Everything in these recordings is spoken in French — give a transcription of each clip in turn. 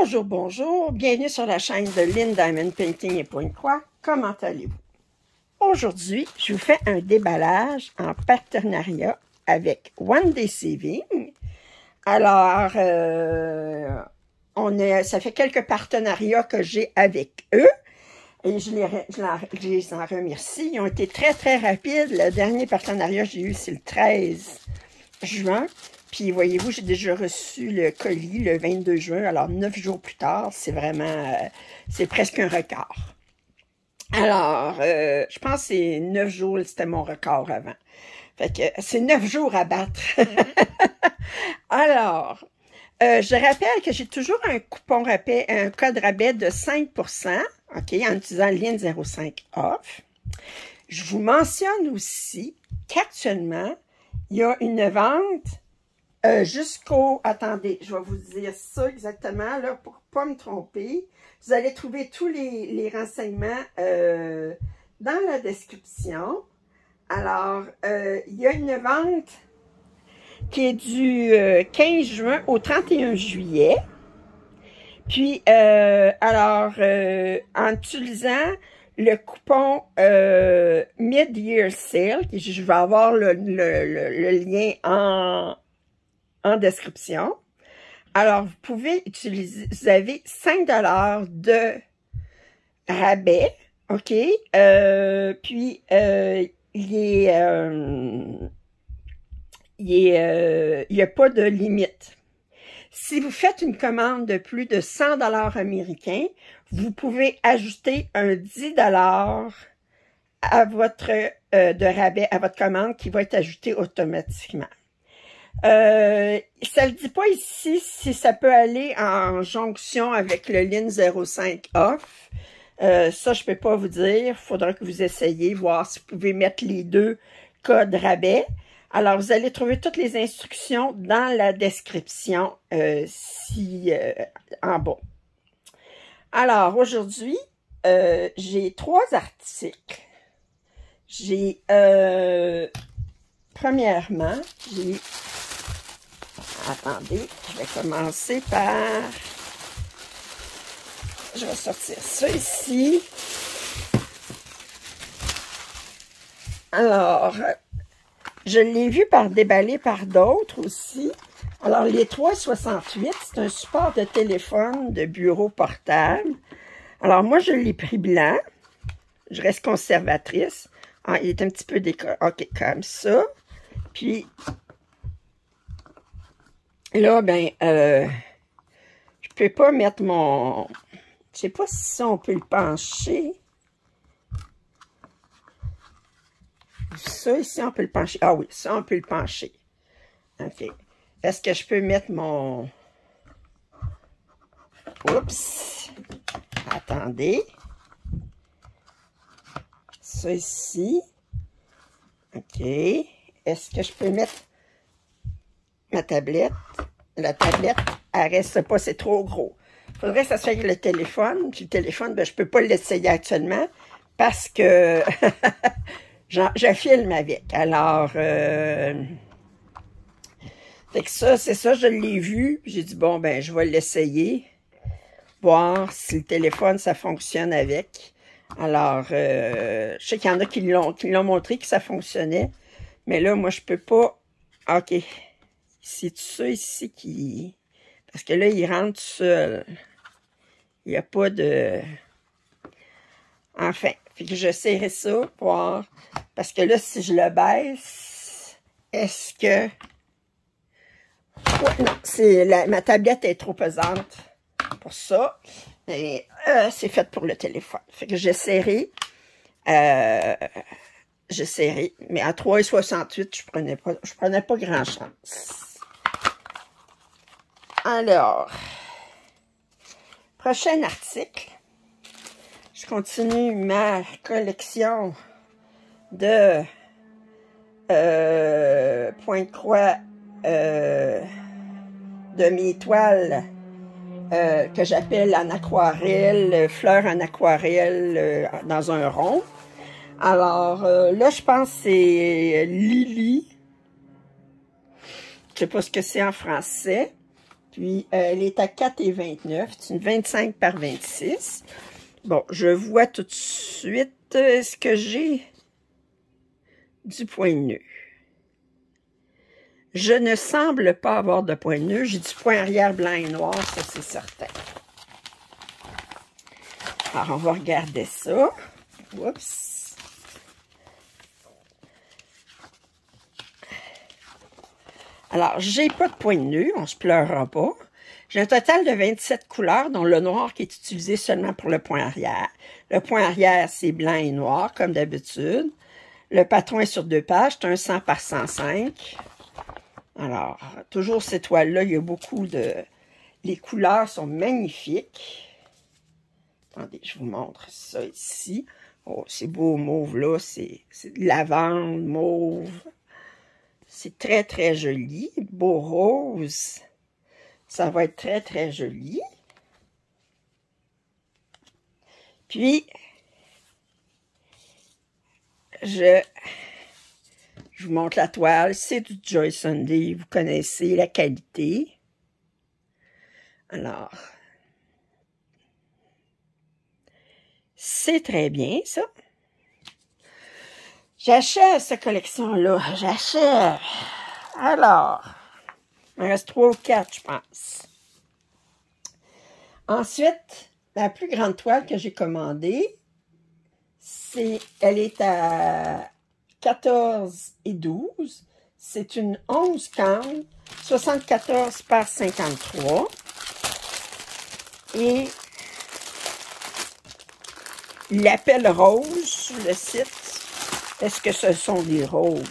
Bonjour, bonjour, bienvenue sur la chaîne de Lynn Diamond Painting et Pointe-Croix. Comment allez-vous? Aujourd'hui, je vous fais un déballage en partenariat avec One Day Saving. Alors, ça fait quelques partenariats que j'ai avec eux et je les en remercie. Ils ont été très, très rapides. Le dernier partenariat que j'ai eu, c'est le 13 juin. Puis, voyez-vous, j'ai déjà reçu le colis le 22 juin. Alors, 9 jours plus tard, c'est vraiment, c'est presque un record. Alors, je pense que c'est 9 jours, c'était mon record avant. Fait que c'est 9 jours à battre. Alors, je rappelle que j'ai toujours un coupon rabais, un code rabais de 5%, OK, en utilisant Lynn 05 off. Je vous mentionne aussi qu'actuellement, il y a une vente jusqu'au... Attendez, je vais vous dire ça exactement, là, pour ne pas me tromper. Vous allez trouver tous les renseignements dans la description. Alors, il y a une vente qui est du 15 juin au 31 juillet. Puis, en utilisant le coupon Mid-Year Sale, je vais avoir le lien en description. Alors, vous pouvez utiliser, vous avez 5 $ de rabais, OK? Puis, il n'y a pas de limite. Si vous faites une commande de plus de 100 $ américains, vous pouvez ajouter un 10 $ à votre de rabais à votre commande qui va être ajouté automatiquement. Ça ne le dit pas ici si ça peut aller en jonction avec le Lynn 05 off. Ça, je peux pas vous dire. Il faudra que vous essayiez, voir si vous pouvez mettre les deux codes rabais. Alors, vous allez trouver toutes les instructions dans la description en bas. Alors, aujourd'hui, j'ai 3 articles. J'ai, premièrement, j'ai... Attendez, je vais commencer par... Je vais sortir ça ici. Alors, je l'ai vu déballé par d'autres aussi. Alors, les 3,68, c'est un support de téléphone de bureau portable. Alors, moi, je l'ai pris blanc. Je reste conservatrice. Ah, il est un petit peu décoré. OK, comme ça. Puis, là, ben, je peux pas mettre mon... Je sais pas si ça, on peut le pencher. Ça, ici, on peut le pencher. Ah oui, ça, on peut le pencher. OK. Est-ce que je peux mettre mon... Oups! Attendez. Ça ici. OK. Est-ce que je peux mettre ma tablette? La tablette, elle reste pas, c'est trop gros. Il faudrait que ça se fasse avec le téléphone. Puis le téléphone, ben, je peux pas l'essayer actuellement parce que je filme avec. Alors, fait que ça, c'est ça, je l'ai vu. J'ai dit, bon, ben, je vais l'essayer. Voir si le téléphone, ça fonctionne avec. Alors, je sais qu'il y en a qui l'ont montré que ça fonctionnait. Mais là, moi, je peux pas. OK. C'est tout ça ici qui... Parce que là, il rentre tout seul. Il n'y a pas de... Enfin, fait que j'essaierai ça pour voir. Parce que là, si je le baisse, est-ce que... Ouais, non, ma tablette est trop pesante pour ça. Et c'est fait pour le téléphone. Fait que j'essaierai. J'essaierai. Mais à 3,68, je prenais pas grand chance. Alors, prochain article. Je continue ma collection de Pointe-Croix de mes toiles que j'appelle en aquarelle, fleurs en aquarelle dans un rond. Alors, là, je pense que c'est Lily. Je sais pas ce que c'est en français. Puis, elle est à 4,29. C'est une 25 par 26. Bon, je vois tout de suite ce que j'ai du point de nœud. Je ne semble pas avoir de point de nœud. J'ai du point arrière blanc et noir, ça c'est certain. Alors, on va regarder ça. Oups. Alors, j'ai pas de point de nœud, on se pleurera pas. J'ai un total de 27 couleurs, dont le noir qui est utilisé seulement pour le point arrière. Le point arrière, c'est blanc et noir, comme d'habitude. Le patron est sur 2 pages, c'est un 100 par 105. Alors, toujours ces toiles-là, il y a beaucoup de... Les couleurs sont magnifiques. Attendez, je vous montre ça ici. Oh, c'est beau mauve là, c'est de lavande, mauve. C'est très, très joli. Beau rose. Ça va être très, très joli. Puis, je vous montre la toile. C'est du Joy Sunday. Vous connaissez la qualité. Alors, c'est très bien, ça. J'achète cette collection-là. J'achète. Alors, il me reste 3 ou 4, je pense. Ensuite, la plus grande toile que j'ai commandée, elle est à 14 et 12. C'est une 11 cannes, 74 par 53. Et il l'appelle rose sur le site. Est-ce que ce sont des roses?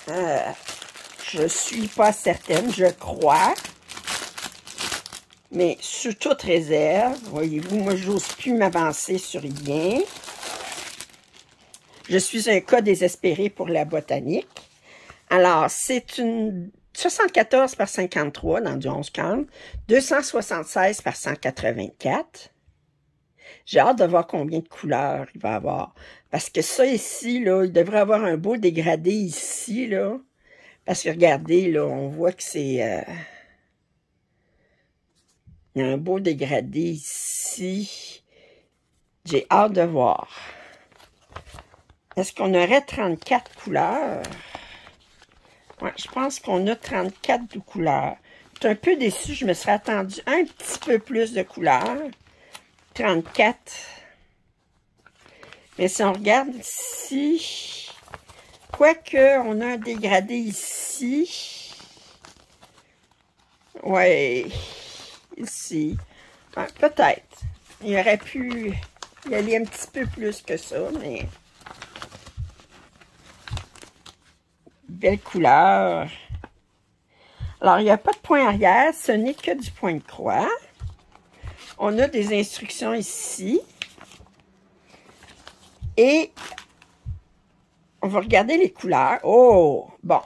Je suis pas certaine, je crois. Mais sous toute réserve, voyez-vous, moi, j'ose plus m'avancer sur rien. Je suis un cas désespéré pour la botanique. Alors, c'est une 74 par 53 dans du 11 cannes, 276 par 184. J'ai hâte de voir combien de couleurs il va avoir. Parce que ça ici, là, il devrait avoir un beau dégradé ici, là. Parce que regardez, là, on voit que c'est... il y a un beau dégradé ici. J'ai hâte de voir. Est-ce qu'on aurait 34 couleurs? Ouais, je pense qu'on a 34 couleurs. Je suis un peu déçue. Je me serais attendue un petit peu plus de couleurs. 34. Mais si on regarde ici, quoique on a un dégradé ici. Ouais, ici. Ouais, peut-être. Il aurait pu y aller un petit peu plus que ça, mais... Belle couleur. Alors, il n'y a pas de point arrière, ce n'est que du point de croix. On a des instructions ici. Et on va regarder les couleurs. Oh! Bon.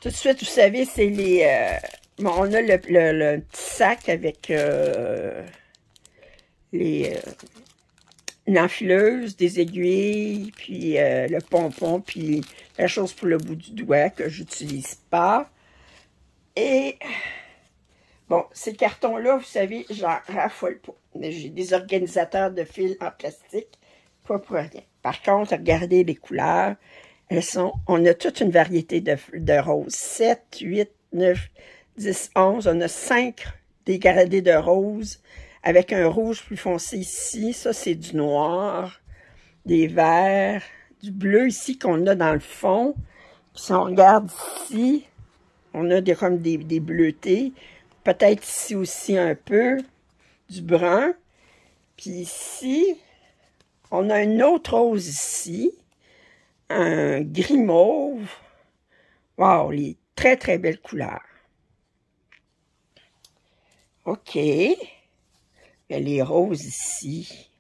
Tout de suite, vous savez, c'est les... bon, on a le petit sac avec l'enfileuse, des aiguilles, puis le pompon, puis la chose pour le bout du doigt que j'utilise pas. Et... bon, ces cartons-là, vous savez, j'en raffole pas. J'ai des organisateurs de fils en plastique, pas pour rien. Par contre, regardez les couleurs. Elles sont, on a toute une variété de roses. 7, 8, 9, 10, 11. On a 5 dégradés de roses avec un rouge plus foncé ici. Ça, c'est du noir, des verts, du bleu ici qu'on a dans le fond. Puis si on regarde ici, on a comme des bleutés. Peut-être ici aussi un peu, du brun. Puis ici, on a une autre rose ici, un gris mauve. Wow, les très, très belles couleurs. OK. Il y a les roses ici.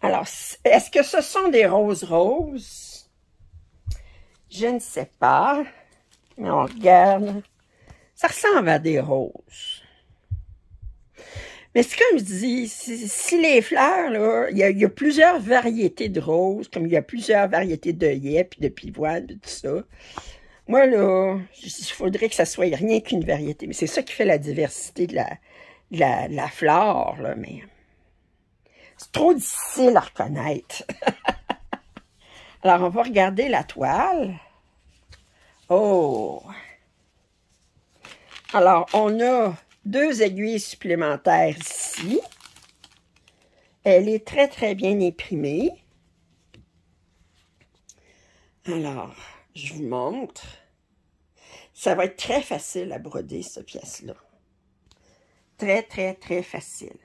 Alors, est-ce que ce sont des roses? Je ne sais pas. Mais on regarde. Ça ressemble à des roses. Mais c'est comme je dis, si les fleurs, là, il y a plusieurs variétés de roses, comme il y a plusieurs variétés d'œillets, puis de pivoines, puis tout ça. Moi, là, il faudrait que ça soit rien qu'une variété. Mais c'est ça qui fait la diversité de la flore, là, mais c'est trop difficile à reconnaître. Alors, on va regarder la toile. Oh! Alors, on a 2 aiguilles supplémentaires ici. Elle est très, très bien imprimée. Alors, je vous montre. Ça va être très facile à broder, cette pièce-là. Très, très, très facile.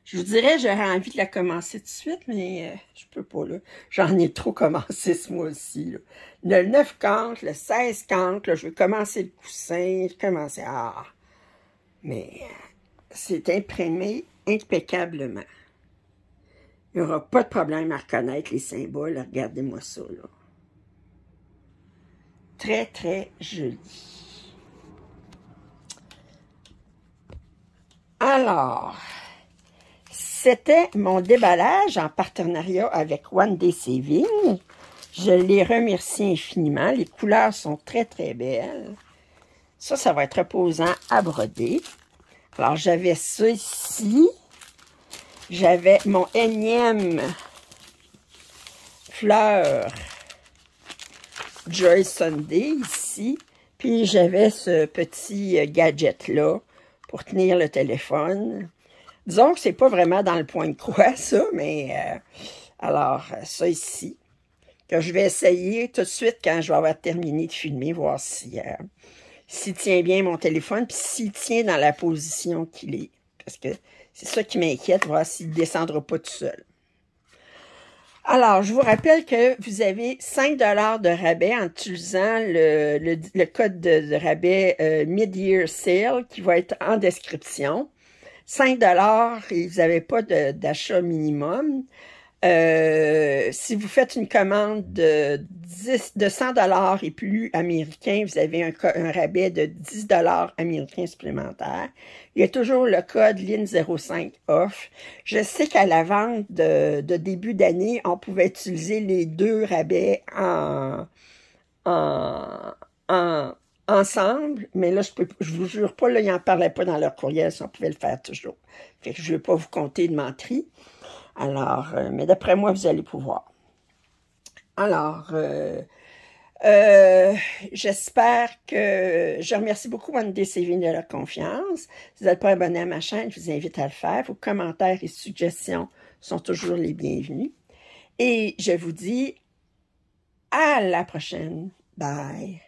Je vous dirais, j'aurais envie de la commencer tout de suite, mais je peux pas, là. J'en ai trop commencé ce mois-ci, là. Le 9 cantes, le 16 cantes, là, je vais commencer le coussin, je vais commencer... Ah! Mais c'est imprimé impeccablement. Il n'y aura pas de problème à reconnaître les symboles. Regardez-moi ça, là. Très, très joli. Alors... C'était mon déballage en partenariat avec One Day Saving. Je les remercie infiniment. Les couleurs sont très, très belles. Ça va être reposant à broder. Alors, j'avais ça ici. J'avais mon énième fleur Joy Sunday ici. Puis, j'avais ce petit gadget-là pour tenir le téléphone. Disons que c'est pas vraiment dans le point de croix, ça, mais alors, ça ici, que je vais essayer tout de suite quand je vais avoir terminé de filmer, voir si s'il tient bien mon téléphone, puis s'il tient dans la position qu'il est. Parce que c'est ça qui m'inquiète, voir s'il ne descendra pas tout seul. Alors, je vous rappelle que vous avez 5 $ de rabais en utilisant le code de rabais Mid-Year Sale qui va être en description. 5 $ et vous n'avez pas d'achat minimum. Si vous faites une commande de 100 $ et plus américain, vous avez un rabais de 10 $ américains supplémentaires. Il y a toujours le code LIN05 off. Je sais qu'à la vente de début d'année, on pouvait utiliser les 2 rabais ensemble, mais là, je vous jure pas, là, ils n'en parlaient pas dans leur courriel, si on pouvait le faire toujours. Fait que je ne vais pas vous compter de menterie. Alors, mais d'après moi, vous allez pouvoir. Alors, j'espère que... Je remercie beaucoup One Day Saving de leur confiance. Si vous n'êtes pas abonné à ma chaîne, je vous invite à le faire. Vos commentaires et suggestions sont toujours les bienvenus. Et je vous dis à la prochaine. Bye!